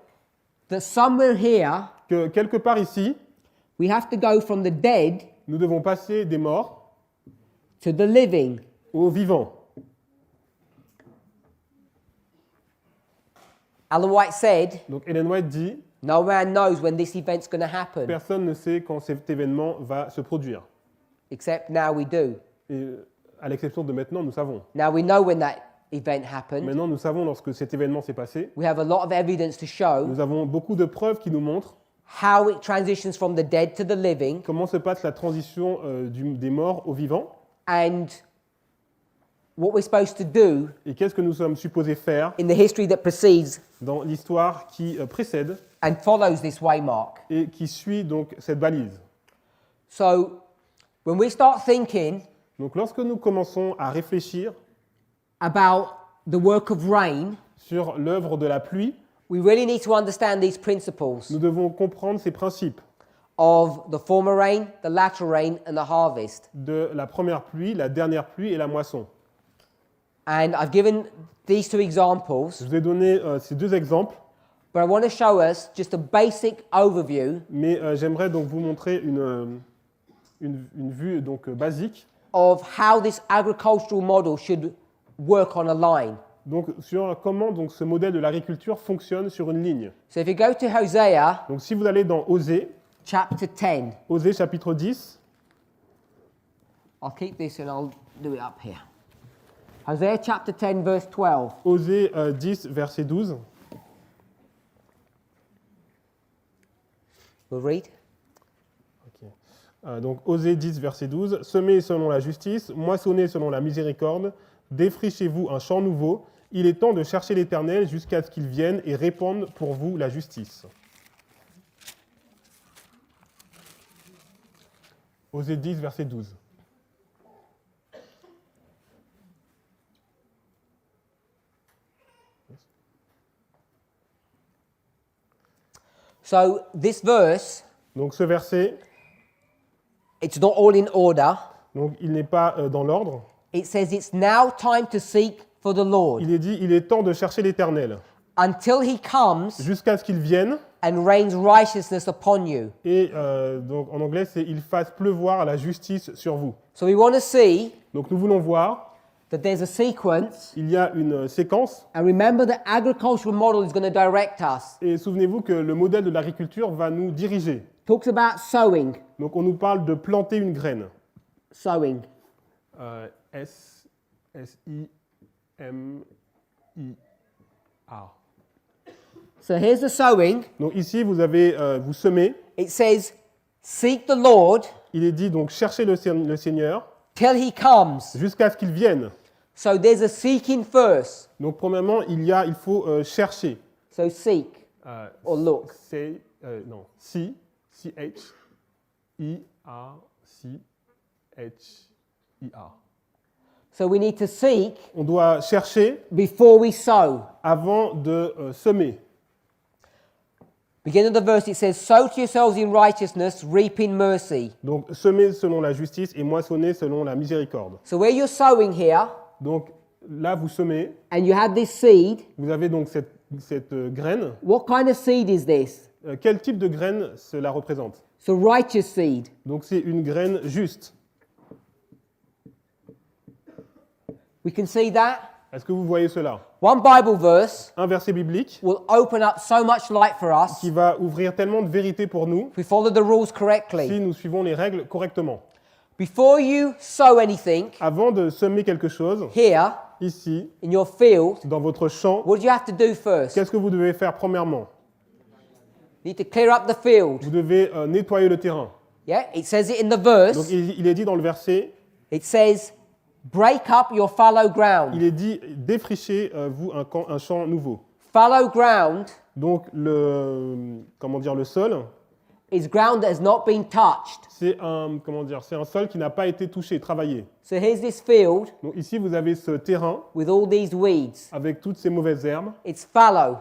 that somewhere here, que quelque part ici, we have to go from the dead nous devons passer des morts to the living. aux vivants. Ellen White said, Donc Ellen White dit, no man knows when this event's going to happen, personne ne sait quand cet événement va se produire. except now we do. Et à l'exception de maintenant, nous savons. Now we know when that event happened. Maintenant, nous savons lorsque cet événement s'est passé. We have a lot of evidence to show Nous avons beaucoup de preuves qui nous montrent how it transitions from the dead to the living, comment se passe la transition des morts aux vivants and what we're supposed to do et qu'est-ce que nous sommes supposés faire in the history that precedes dans l'histoire qui précède and follows this waymark. et qui suit donc cette balise. So when we start thinking Donc lorsque nous commençons à réfléchir about the work of rain, sur l'œuvre de la pluie, we really need to understand these principles nous devons comprendre ces principes of the former rain, the latter rain, and the harvest. de la première pluie, la dernière pluie et la moisson. And I've given these two examples, Je vous ai donné ces deux exemples, but I want to show us just a basic overview mais j'aimerais donc vous montrer une vue donc basique of how this agricultural model should work on a line. donc sur comment donc ce modèle de l'agriculture fonctionne sur une ligne. So if you go to Hosea Donc si vous allez dans Osée, chapter 10, Osée chapitre 10, I'll keep this and I'll do it up here. Hosea chapter 10, verse 12. Osée 10 verset 12. We'll read. Donc Osée 10 verset 12, semez selon la justice, moissonnez selon la miséricorde, défrichez-vous un champ nouveau, il est temps de chercher l'Éternel jusqu'à ce qu'il vienne et répande pour vous la justice. Osée 10 verset 12. So this verse, Donc ce verset, it's not all in order. donc, il n'est pas dans l'ordre, It says it's now time to seek for the Lord il est dit il est temps de chercher l'Éternel until he comes jusqu'à ce qu'il vienne. and rains righteousness upon you. Et donc en anglais, c'est il fasse pleuvoir la justice sur vous. So we want to see Donc nous voulons voir, that there's a sequence, il y a une séquence, and remember the agricultural model is going to direct us. et souvenez-vous que le modèle de l'agriculture va nous diriger. Talks about sowing, Donc on nous parle de planter une graine. sowing. S-I-M-I-A. So here's the sowing. Donc ici, vous avez, vous semez, It says, seek the Lord il est dit donc cherchez le Seigneur till he comes. jusqu'à ce qu'il vienne. So there's a seeking first. Donc premièrement, il faut chercher. So seek or look. C'est non, C-H-I-R-C-H-I-R. So we need to seek On doit chercher before we sow. avant de semer. Beginning of the verse, it says, sow to yourselves in righteousness, reap in mercy. Donc semer selon la justice et moissonner selon la miséricorde. So where you're sowing here, Donc là, vous semez, and you have this seed, vous avez donc cette graine. what kind of seed is this? Quel type de graine cela représente? It's a righteous seed. Donc c'est une graine juste. We can see that. Est-ce que vous voyez cela? One Bible verse Un verset biblique will open up so much light for us qui va ouvrir tellement de vérité pour nous if we follow the rules si correctly. nous suivons les règles correctement. Before you sow anything Avant de semer quelque chose, here ici, in your field, dans votre champ, what do you have to do first? qu'est-ce que vous devez faire premièrement? You need to clear up the field. Vous devez nettoyer le terrain. Yeah, it says it in the Donc verse. il est dit dans le verset, It says, break up your fallow ground. il est dit défrichez vous un champ nouveau. Fallow ground Donc comment dire, le sol, is ground that has not been touched. c'est c'est un sol qui n'a pas été touché, travaillé. So here's this field Donc ici vous avez ce terrain with all these weeds. avec toutes ces mauvaises herbes. It's fallow.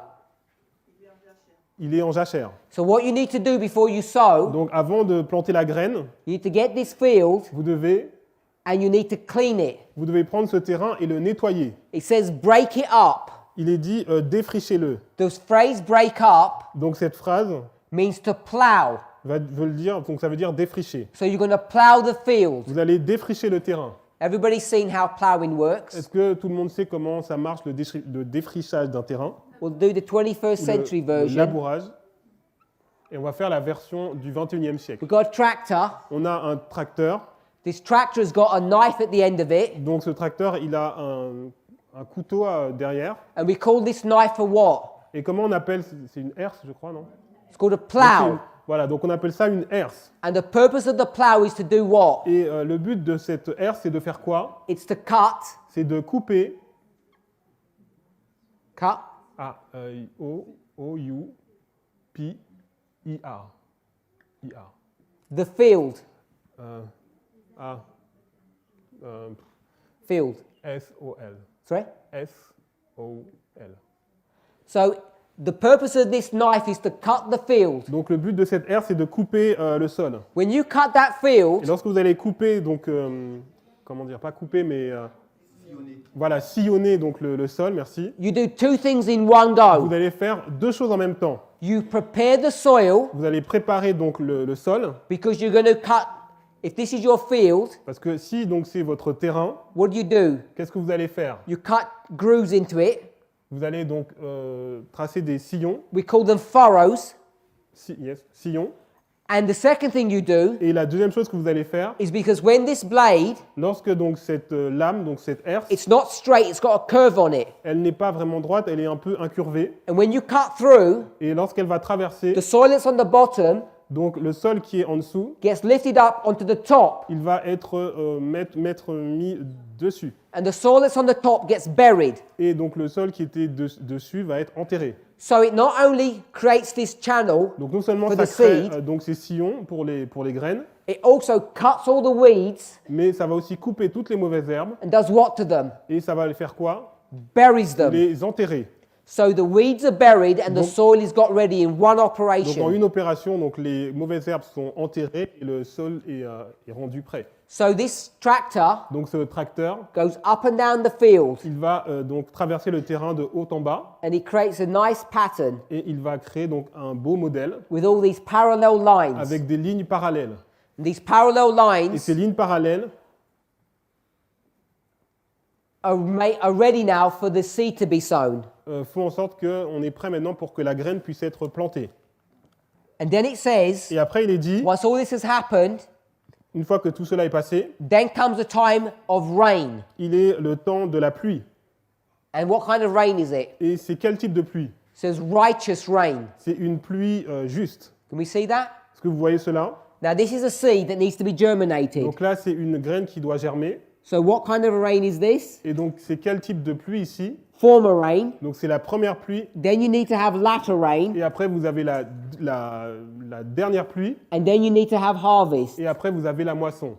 Il est en jachère. So what you need to do before you sow, Donc avant de planter la graine, you need to get this field vous devez and you need to clean it. prendre ce terrain et le nettoyer. It says break it up. Il est dit défrichez-le. The phrase break up Donc cette phrase means to plow. veut le dire, donc ça veut dire défricher. So you're going to plow the field. Vous allez défricher le terrain. Everybody's seen how plowing works. Est-ce que tout le monde sait comment ça marche le défrichage d'un terrain? We'll do the 21st century Le version. labourage. Et on va faire la version du 21e siècle. We've got a tractor. On a un tracteur. This tractor's got a knife at the end of it. Donc ce tracteur, il a un couteau derrière. And we call this knife a what? Et comment on appelle? C'est une herse, je crois, non? It's called a Donc, c'est une- plow. Voilà, donc on appelle ça une herse. And the purpose of the plow is to do what? Et le but de cette herse, c'est de faire quoi? It's to cut. C'est de couper. Cut. O-U-P-I-R. I-R. The field. A. Field. S-O-L. Sorry? S-O-L. So the purpose of this knife is to cut the field. Donc le but de cette herse, c'est de couper le sol. When you cut that Et field, lorsque vous allez couper, donc, comment dire, pas couper, mais voilà, sillonner donc le sol, merci. you do two things in one go. Vous allez faire deux choses en même temps. You prepare the soil Vous allez préparer donc le sol, because you're going to cut. If this is your field, parce que si donc c'est votre terrain, what do? qu'est-ce que vous allez faire? You cut grooves into it. Vous allez donc tracer des sillons, We call them furrows. sillons. And the second thing you do Et la deuxième chose que vous allez faire, is because when this blade, lorsque donc cette lame, donc cette herse, it's not straight, it's got a curve on it. elle n'est pas vraiment droite, elle est un peu incurvée. And when you cut through, Et lorsqu'elle va traverser, the soil that's on the bottom donc le sol qui est en dessous, gets lifted up onto the top. il va être mis dessus. And the soil that's on the top gets buried. Et donc le sol qui était dessus va être enterré. So it not only creates this channel, Donc non seulement For ça the crée seed. donc ces sillons pour les graines, it also cuts all the weeds mais ça va aussi couper toutes les mauvaises herbes. and does what to them? Et ça va les faire quoi? Buries them. Les enterrer. So the weeds are buried and the Donc- soil is got ready in one Donc en operation. une opération, donc les mauvaises herbes sont enterrées et le sol est rendu prêt. So this tractor Donc ce tracteur, goes up and down the field il va donc traverser le terrain de haut en bas and it creates a nice pattern et il va créer donc un beau modèle with all these parallel lines. avec des lignes parallèles. And these parallel Et lines ces lignes parallèles are ready now for the seed to be sown. font en sorte qu'on est prêt maintenant pour que la graine puisse être plantée. And then it says, Et après, il est dit, once all this has happened, une fois que tout cela est passé, then comes a time of rain. il est le temps de la pluie. And what kind of rain is it? Et c'est quel type de pluie? It says righteous rain. C'est une pluie juste. Can we see that? Est-ce que vous voyez cela? Now this is a seed that needs to be germinated. Donc là, c'est une graine qui doit germer. So what kind of rain is this? Et donc, c'est quel type de pluie ici? Former rain. Donc, c'est la première pluie. Then you need to have latter rain. Et après, vous avez la dernière pluie. And then you need to have harvest. Et après, vous avez la moisson.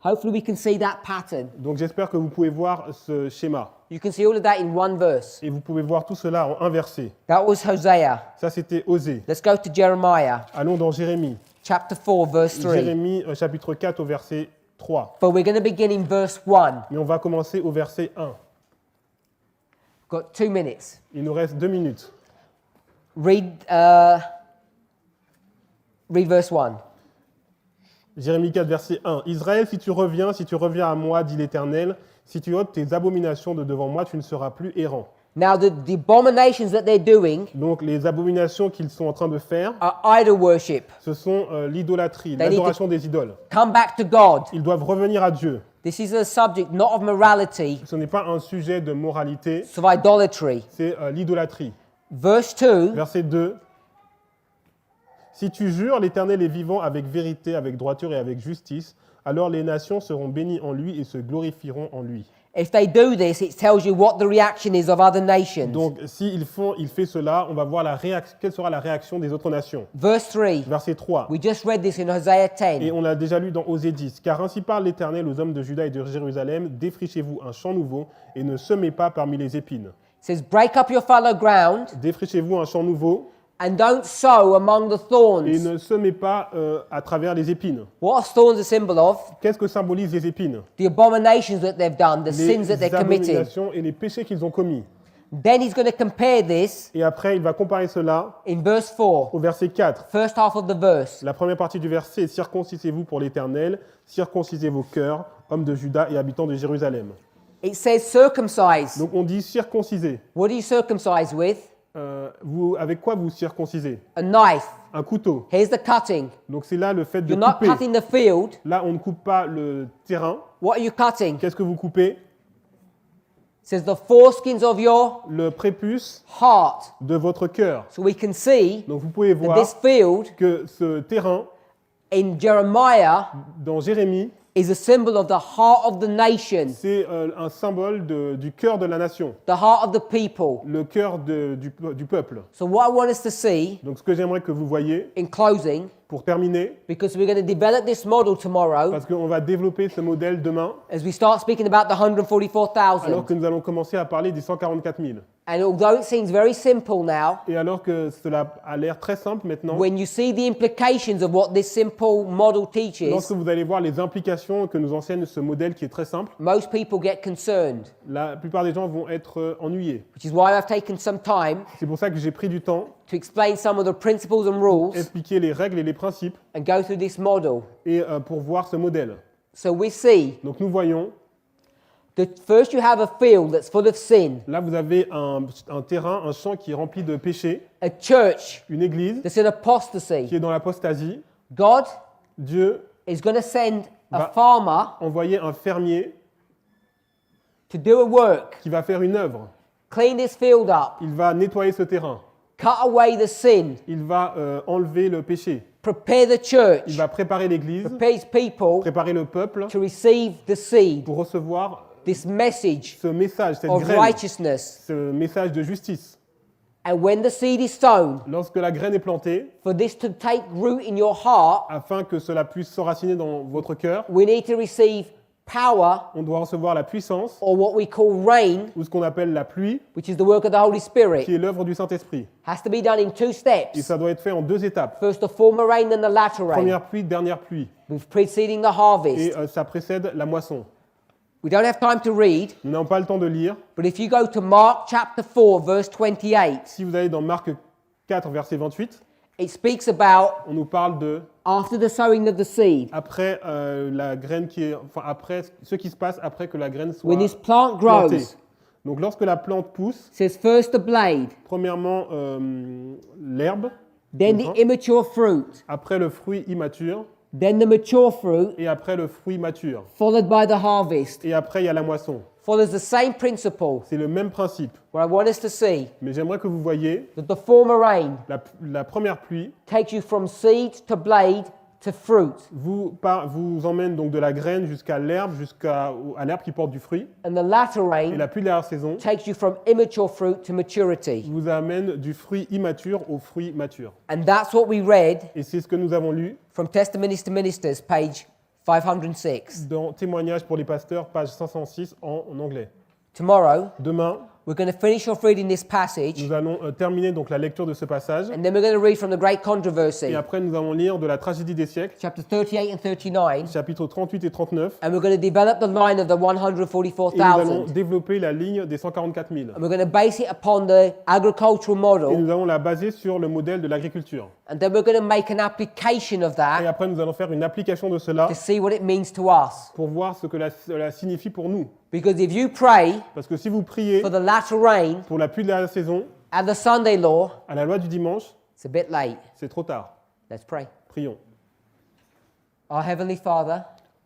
Hopefully we can see that pattern. Donc, j'espère que vous pouvez voir ce schéma. You can see all of that in one verse. Et vous pouvez voir tout cela en un verset. That was Hosea. Ça, c'était Osée. Let's go to Jeremiah, Allons dans Jérémie. chapter 4, verse 3. Jérémie, chapitre 4, au verset 3. But we're going to begin in verse 1. Mais on va commencer au verset 1. Got 2 minutes. Il nous reste 2 minutes. Read verse 1. Jérémie 4, verset 1. Israël, si tu reviens à moi, dit l'Éternel, si tu ôtes tes abominations de devant moi, tu ne seras plus errant. Now the abominations that they're doing Donc, les abominations qu'ils sont en train de faire, are idol worship. ce sont l'idolâtrie, They need l'adoration des idoles. Come back to God. Ils doivent revenir à Dieu. This is a subject not of morality, Ce n'est pas un sujet de moralité, it's of idolatry. c'est l'idolâtrie. Verse 2. Verset 2. Si tu jures, l'Éternel est vivant avec vérité, avec droiture et avec justice, alors les nations seront bénies en lui et se glorifieront en lui. If they do this, it tells you what the reaction is of other nations. Donc, s'il fait cela, on va voir quelle sera la réaction des autres nations. Verse 3. Verset 3. We just read this in Hosea Et 10. on l'a déjà lu dans Osée 10. Car ainsi parle l'Éternel aux hommes de Juda et de Jérusalem, défrichez-vous un champ nouveau et ne semez pas parmi les épines. It says, break up your fallow ground Défrichez-vous un champ nouveau and don't sow among the et thorns. ne semez pas à travers les épines. What are thorns a symbol of? Qu'est-ce que symbolisent les épines? The abominations that they've done, the sins that Les they're committing. abominations et les péchés qu'ils ont commis. Then he's going to compare this Et après, il va comparer cela in verse 4, au verset 4. first half of the verse. La première partie du verset, circoncisez-vous pour l'Éternel, circoncisez vos cœurs, hommes de Juda et habitants de Jérusalem. It says circumcise. Donc on dit circonciser. What do you circumcise with? Avec quoi vous circoncisez? A knife. Un couteau. Here's the cutting. Donc c'est là le fait de You're not couper. cutting the field. Là, on ne coupe pas le terrain. What are you cutting? It Qu'est-ce que vous coupez? says the foreskins of your Le prépuce heart. de votre cœur. So we can see Donc vous pouvez that voir this field que ce terrain, in Jeremiah dans Jérémie, is a symbol of the heart of the nation, c'est un symbole du cœur de la nation, the heart of the people. le cœur du peuple. So what I want us to see Donc ce que j'aimerais que vous voyez, in closing, pour terminer, because we're going to develop this model tomorrow parce qu'on va développer ce modèle demain, as we start speaking about the alors 144,000. que nous allons commencer à parler des 144 000. And although it seems very simple now, Et alors que cela a l'air très simple maintenant, when you see the implications of what this simple model teaches, lorsque vous allez voir les implications que nous enseigne ce modèle qui est très simple, most people get concerned, la plupart des gens vont être ennuyés. which is why I've taken some time C'est pour ça que j'ai pris du temps to explain some of the principles and rules expliquer les règles et les principes and go through this model. et pour voir ce modèle. So we see Donc nous voyons, that first you have a field that's full of sin, là vous avez un terrain, un champ qui est rempli de péchés, a church une église that's in apostasy. qui est dans l'apostasie. God Dieu is going to send a Va- farmer envoyait un fermier to do a work, qui va faire une œuvre. clean this field up, Il va nettoyer ce terrain. cut away the sin, Il va enlever le péché. prepare the Il church, va préparer l'église, prepare his people préparer le peuple to receive the seed, pour recevoir this message ce message, cette of graine, righteousness. ce message de justice. And when the seed is sown, Lorsque la graine est plantée, for this to take root in your heart, afin que cela puisse s'enraciner dans votre cœur, we need to receive power, on doit recevoir la puissance, or what we call rain, ou ce qu'on appelle la pluie, which is the work of the Holy Spirit. qui est l'œuvre du Saint-Esprit. Has to be done in 2 Et steps. ça doit être fait en 2 étapes. First the former rain, then the latter rain, Première pluie, dernière pluie. with preceding the harvest. Et ça précède la moisson. We don't have time to read, Nous n'avons pas le temps de lire. but if you go to Mark chapter 4, verse 28, Si vous allez dans Marc 4, verset 28, it speaks about on nous parle de after the sowing of the seed. après la graine qui est, enfin après ce qui se passe après que la graine soit When this plant plantée. grows, Donc lorsque la plante pousse, it says first the blade, premièrement l'herbe, then the immature fruit, après le fruit immature then the mature fruit, et après le fruit mature. followed by the harvest. Et après il y a la moisson. follows the same principle. C'est le même principe. What I want us to see Mais j'aimerais que vous voyiez that the former rain la première pluie takes you from seed to blade to fruit, vous emmène donc de la graine jusqu'à l'herbe, à l'herbe qui porte du fruit. and the latter Et rain la pluie de la saison takes you from immature fruit to maturity. vous amène du fruit immature au fruit mature. And that's what we read Et c'est ce que nous avons lu from Testimonies to Ministers, page 506. dans Témoignages pour les pasteurs, page 506 en anglais. Tomorrow, Demain, we're going to finish off reading this passage, nous allons terminer donc la lecture de ce passage. and then we're going to read from the Great Controversy, Et après, nous allons lire de la tragédie des siècles, chapter 38 and 39, chapitres 38 et 39. and we're going to develop the line of the Et nous allons 144,000. développer la ligne des 144 000. And we're going to base it upon the agricultural Et model, nous allons la baser sur le modèle de l'agriculture. and then we're going to make an application of Et that après, nous allons faire une application de cela to see what it means to us. pour voir ce que cela signifie pour nous. Because if you pray Parce que si vous priez for the latter rain pour la pluie de la saison, at the Sunday law, à la loi du dimanche, it's a bit late. c'est trop tard. Let's pray. Prions. Our Heavenly Father,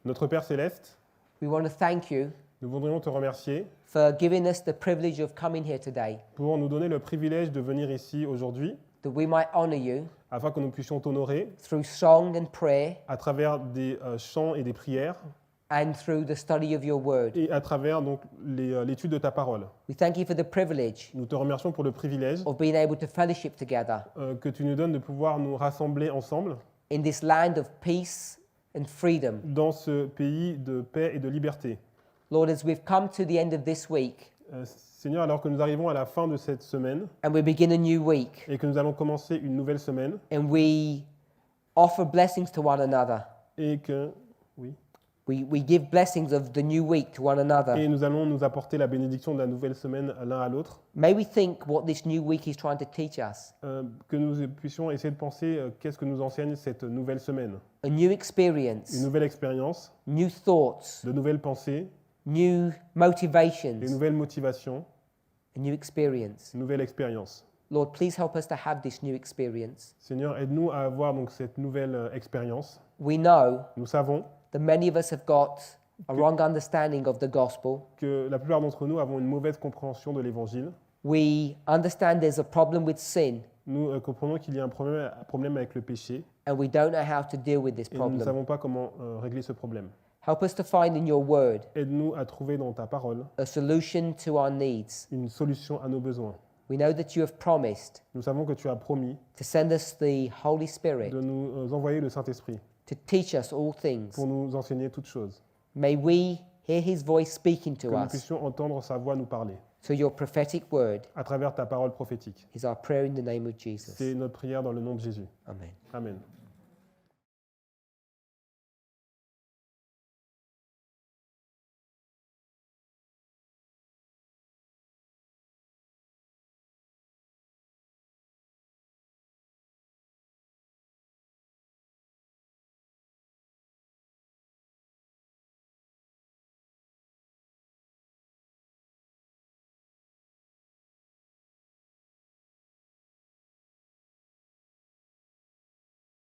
Notre Père céleste, we want to thank you nous voudrions te remercier for giving us the privilege of coming here today, pour nous donner le privilège de venir ici aujourd'hui that we might honor you afin que nous puissions t'honorer through song and prayer à travers des chants et des prières and through the study of your word. et à travers donc l'étude de ta parole. We thank you for the privilege Nous te remercions pour le privilège of being able to fellowship together que tu nous donnes de pouvoir nous rassembler ensemble in this land of peace and freedom. dans ce pays de paix et de liberté. Lord, as we've come to the end of this week Seigneur, alors que nous arrivons à la fin de cette semaine and we begin a new week, et que nous allons commencer une nouvelle semaine and we offer blessings to one another, et que oui, we give blessings of the new week to one another. et nous allons nous apporter la bénédiction de la nouvelle semaine l'un à l'autre, May we think what this new week is trying to teach us, que nous puissions essayer de penser qu'est-ce que nous enseigne cette nouvelle semaine. a new Une experience, nouvelle expérience, new thoughts, de nouvelles pensées, new des motivations, nouvelles motivations, a new experience. une nouvelle expérience. Lord, please help us to have this new experience. Seigneur, aide-nous à avoir donc cette nouvelle expérience. We know Nous savons that many of us have got a wrong understanding of the gospel. que la plupart d'entre nous avons une mauvaise compréhension de l'Évangile. We understand there's a problem with sin, Nous comprenons qu'il y a un problème avec le péché and we don't know how to deal with this et nous ne problem. savons pas comment régler ce problème. Help us to find in your word Aide-nous à trouver dans ta parole a solution to our needs. une solution à nos besoins. We know that you have promised Nous savons que tu as promis to send us the Holy Spirit de nous envoyer le Saint-Esprit to teach us all things. pour nous enseigner toutes choses. May we hear his voice speaking Que to nous us. puissions entendre sa voix nous parler So your prophetic word à travers ta parole prophétique. is our prayer in the name of C'est Jesus. notre prière dans le nom de Jésus. Amen. Amen.